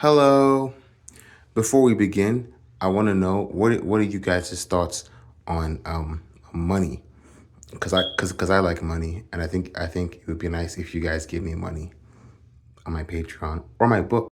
Hello. Before we begin, I want to know what are you guys' thoughts on money? Because I like money, and I think it would be nice if you guys give me money on my Patreon or my book.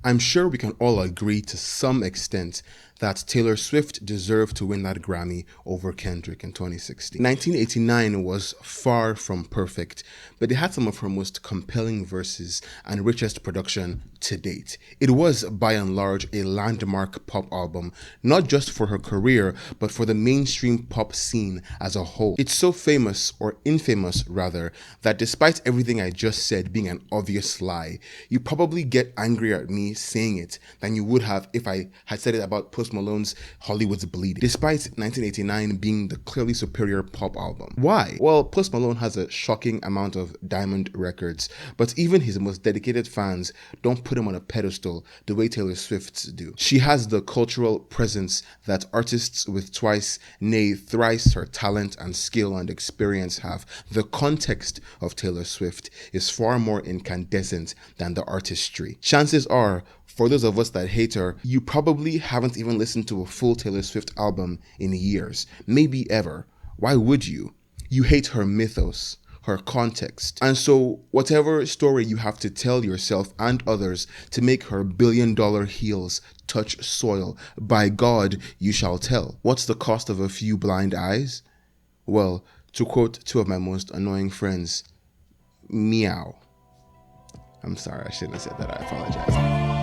I'm sure we can all agree to some extent that Taylor Swift deserved to win that Grammy over Kendrick in 2016. 1989 was far from perfect, but it had some of her most compelling verses and richest production to date. It was, by and large, a landmark pop album, not just for her career, but for the mainstream pop scene as a whole. It's so famous, or infamous rather, that despite everything I just said being an obvious lie, you probably get angrier at me saying it than you would have if I had said it about Post Malone's Hollywood's Bleeding, despite 1989 being the clearly superior pop album. Why? Well, Post Malone has a shocking amount of diamond records, but even his most dedicated fans don't put him on a pedestal the way Taylor Swift's do. She has the cultural presence that artists with twice, nay thrice her talent and skill and experience have. The context of Taylor Swift is far more incandescent than the artistry. Chances are, for those of us that hate her, you probably haven't even listened to a full Taylor Swift album in years, maybe ever. Why would you? You hate her mythos, her context. And so, whatever story you have to tell yourself and others to make her billion-dollar heels touch soil, by God, you shall tell. What's the cost of a few blind eyes? Well, to quote two of my most annoying friends, Meow. I'm sorry, I shouldn't have said that. I apologize.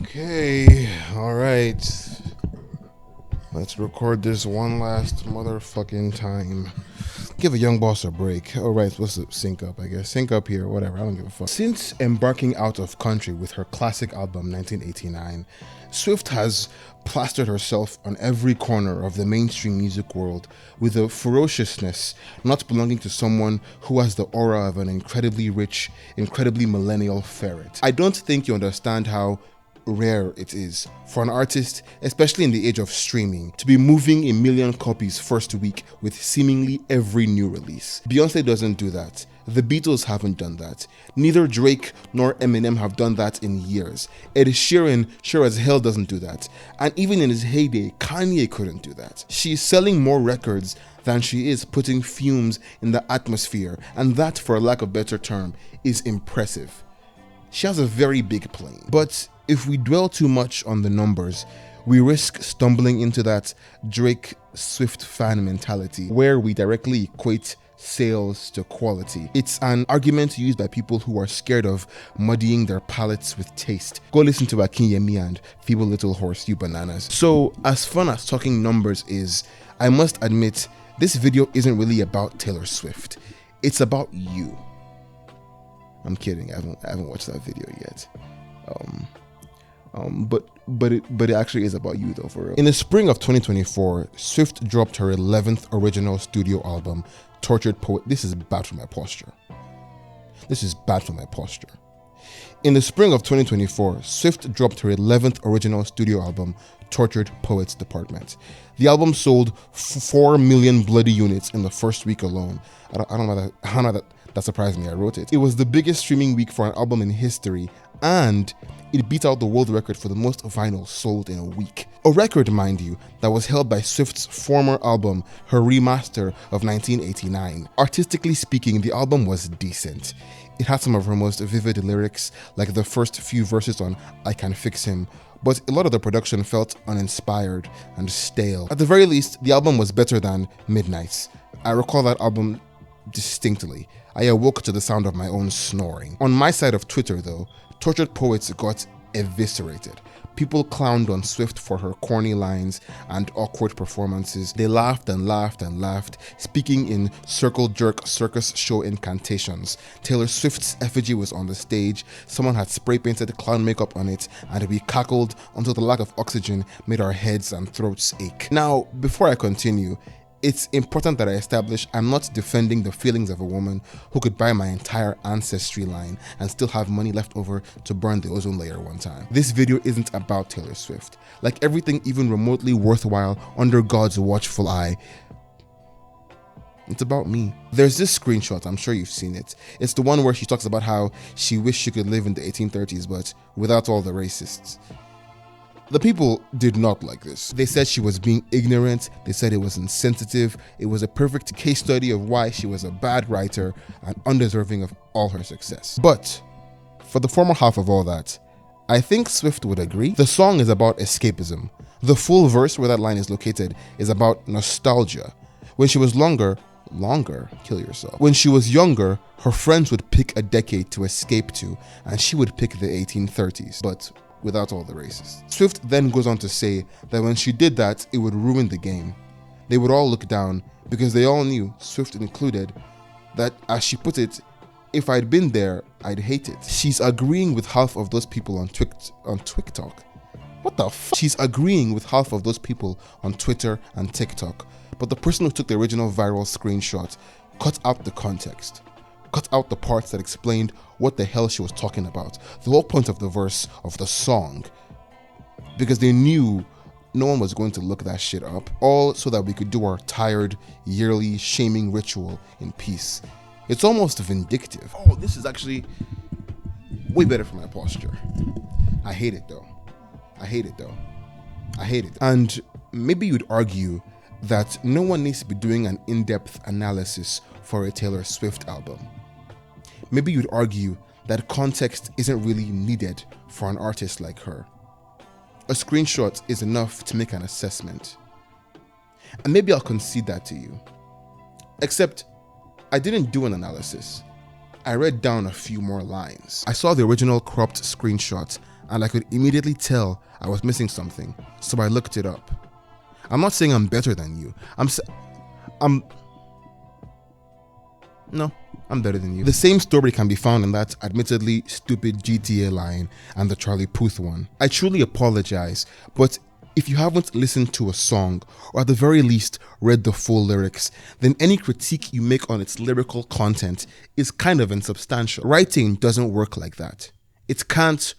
Okay, alright. Let's record this one last motherfucking time. Give a young boss a break. Alright, supposed to sync up, I guess. Sync up here, whatever, I don't give a fuck. Since embarking out of country with her classic album 1989, Swift has plastered herself on every corner of the mainstream music world with a ferociousness not belonging to someone who has the aura of an incredibly rich, incredibly millennial ferret. I don't think you understand how rare it is for an artist, especially in the age of streaming, to be moving a million copies first week with seemingly every new release. Beyonce doesn't do that. The Beatles haven't done that. Neither Drake nor Eminem have done that in years. Ed Sheeran sure as hell doesn't do that. And even in his heyday, Kanye couldn't do that. She's selling more records than she is putting fumes in the atmosphere, and that, for lack of a better term, is impressive. She has a very big plane. But if we dwell too much on the numbers, we risk stumbling into that Drake Swift fan mentality where we directly equate sales to quality. It's an argument used by people who are scared of muddying their palates with taste. Go listen to Akinyemi and Feeble Little Horse, you bananas. So, as fun as talking numbers is, I must admit, this video isn't really about Taylor Swift. It's about you. I'm kidding. I haven't watched that video yet. But it actually is about you though, for real. In the spring of 2024, Swift dropped her 11th original studio album, Tortured Poet. This is bad for my posture. In the spring of 2024, Swift dropped her 11th original studio album, Tortured Poets Department. The album sold 4 million bloody units in the first week alone. I don't know that surprised me. I wrote it. It was the biggest streaming week for an album in history, and it beat out the world record for the most vinyl sold in a week. A record, mind you, that was held by Swift's former album, her remaster of 1989. Artistically speaking, the album was decent. It had some of her most vivid lyrics, like the first few verses on I Can Fix Him, but a lot of the production felt uninspired and stale. At the very least, the album was better than Midnights. I recall that album distinctly. I awoke to the sound of my own snoring. On my side of Twitter though, Tortured Poets got eviscerated. People clowned on Swift for her corny lines and awkward performances. They laughed and laughed and laughed, speaking in circle jerk circus show incantations. Taylor Swift's effigy was on the stage, someone had spray painted clown makeup on it, and we cackled until the lack of oxygen made our heads and throats ache. Now, before I continue, It's important that I establish I'm not defending the feelings of a woman who could buy my entire ancestry line and still have money left over to burn the ozone layer one time. This video isn't about Taylor Swift. Like everything even remotely worthwhile under God's watchful eye, it's about me. There's this screenshot, I'm sure you've seen it. It's the one where she talks about how she wished she could live in the 1830s, but without all the racists. The people did not like this. They said she was being ignorant, they said it was insensitive, it was a perfect case study of why she was a bad writer and undeserving of all her success. But for the former half of all that, I think Swift would agree. The song is about escapism. The full verse where that line is located is about nostalgia. When she was kill yourself. When she was younger, her friends would pick a decade to escape to, and she would pick the 1830s. But without all the racists. Swift then goes on to say that when she did that, it would ruin the game. They would all look down because they all knew, Swift included, that, as she put it, if I'd been there, I'd hate it. She's agreeing with half of those people on TikTok. What the fuck? She's agreeing with half of those people on Twitter and TikTok, but the person who took the original viral screenshot cut out the context. Cut out the parts that explained what the hell she was talking about. The whole point of the verse of the song. Because they knew no one was going to look that shit up. All so that we could do our tired, yearly shaming ritual in peace. It's almost vindictive. Oh, this is actually way better for my posture. I hate it though. And maybe you'd argue that no one needs to be doing an in-depth analysis for a Taylor Swift album. Maybe you'd argue that context isn't really needed for an artist like her. A screenshot is enough to make an assessment. And maybe I'll concede that to you. Except, I didn't do an analysis. I read down a few more lines. I saw the original cropped screenshot and I could immediately tell I was missing something, so I looked it up. I'm not saying I'm better than you. No, I'm better than you. The same story can be found in that admittedly stupid GTA line and the Charlie Puth one. I truly apologize, but if you haven't listened to a song, or at the very least read the full lyrics, then any critique you make on its lyrical content is kind of insubstantial. Writing doesn't work like that. It can't,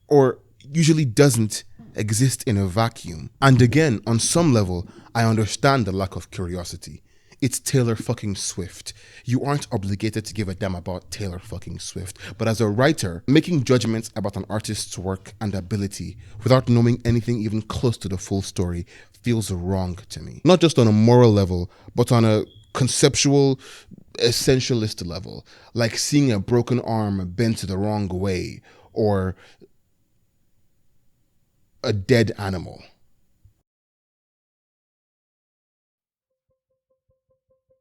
or usually doesn't, exist in a vacuum. And again, on some level, I understand the lack of curiosity. It's Taylor fucking Swift. You aren't obligated to give a damn about Taylor fucking Swift. But as a writer, making judgments about an artist's work and ability without knowing anything even close to the full story feels wrong to me. Not just on a moral level, but on a conceptual, essentialist level. Like seeing a broken arm bent the wrong way, or a dead animal.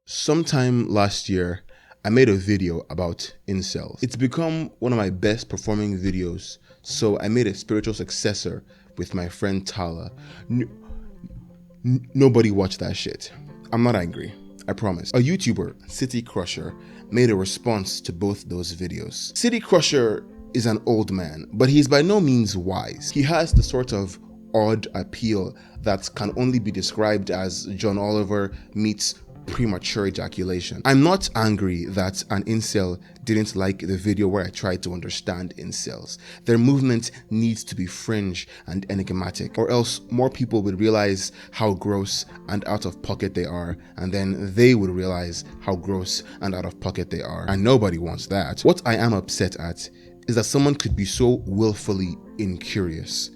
Sometime last year, I made a video about incels. It's become one of my best performing videos, so I made a spiritual successor with my friend Tala. Nobody watched that shit. I'm not angry, I promise. A YouTuber, City Crusher, made a response to both those videos. City Crusher is an old man, but he's by no means wise. He has the sort of odd appeal that can only be described as John Oliver meets premature ejaculation. I'm not angry that an incel didn't like the video where I tried to understand incels. Their movement needs to be fringe and enigmatic, or else more people would realize how gross and out of pocket they are, and then they would realize how gross and out of pocket they are, and nobody wants that. What I am upset at is that someone could be so willfully incurious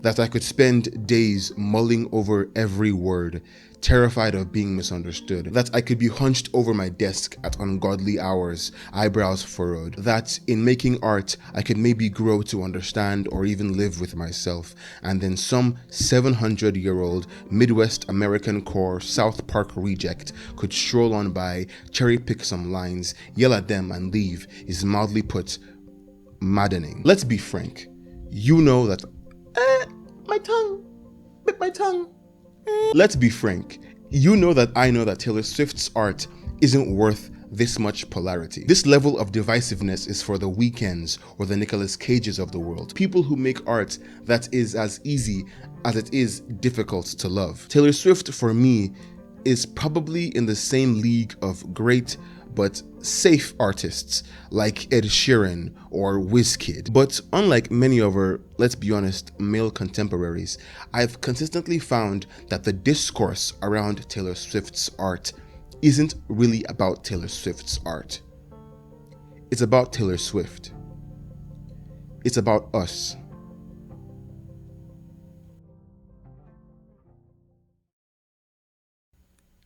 that I could spend days mulling over every word, terrified of being misunderstood, that I could be hunched over my desk at ungodly hours, eyebrows furrowed, that in making art I could maybe grow to understand or even live with myself, and then some 700-year-old Midwest American core South Park reject could stroll on by, cherry pick some lines, yell at them and leave, is mildly put maddening. Let's be frank, you know that my tongue, bit my tongue. Let's be frank, you know that I know that Taylor Swift's art isn't worth this much polarity. This level of divisiveness is for the Weekends or the Nicolas Cages of the world. People who make art that is as easy as it is difficult to love. Taylor Swift, for me, is probably in the same league of great but safe artists like Ed Sheeran or Wizkid. But unlike many of our, let's be honest, male contemporaries, I've consistently found that the discourse around Taylor Swift's art isn't really about Taylor Swift's art. It's about Taylor Swift. It's about us.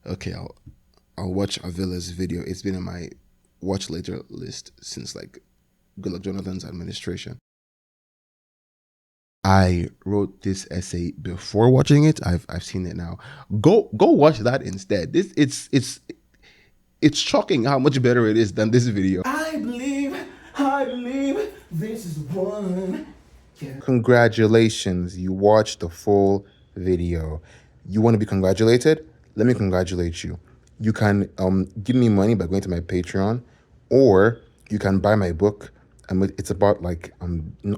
Okay, I'll watch Avila's video. It's been in my watch later list since like Goodluck Jonathan's administration. I wrote this essay before watching it. I've seen it now. Go watch that instead. This it's shocking how much better it is than this video. I believe this is one. Yeah. Congratulations, you watched the full video. You want to be congratulated? Let me congratulate you. You can give me money by going to my Patreon, or you can buy my book. It's about like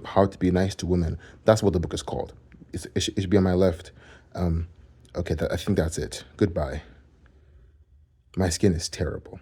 how to be nice to women. That's what the book is called. It should be on my left. Okay, I think that's it. Goodbye. My skin is terrible.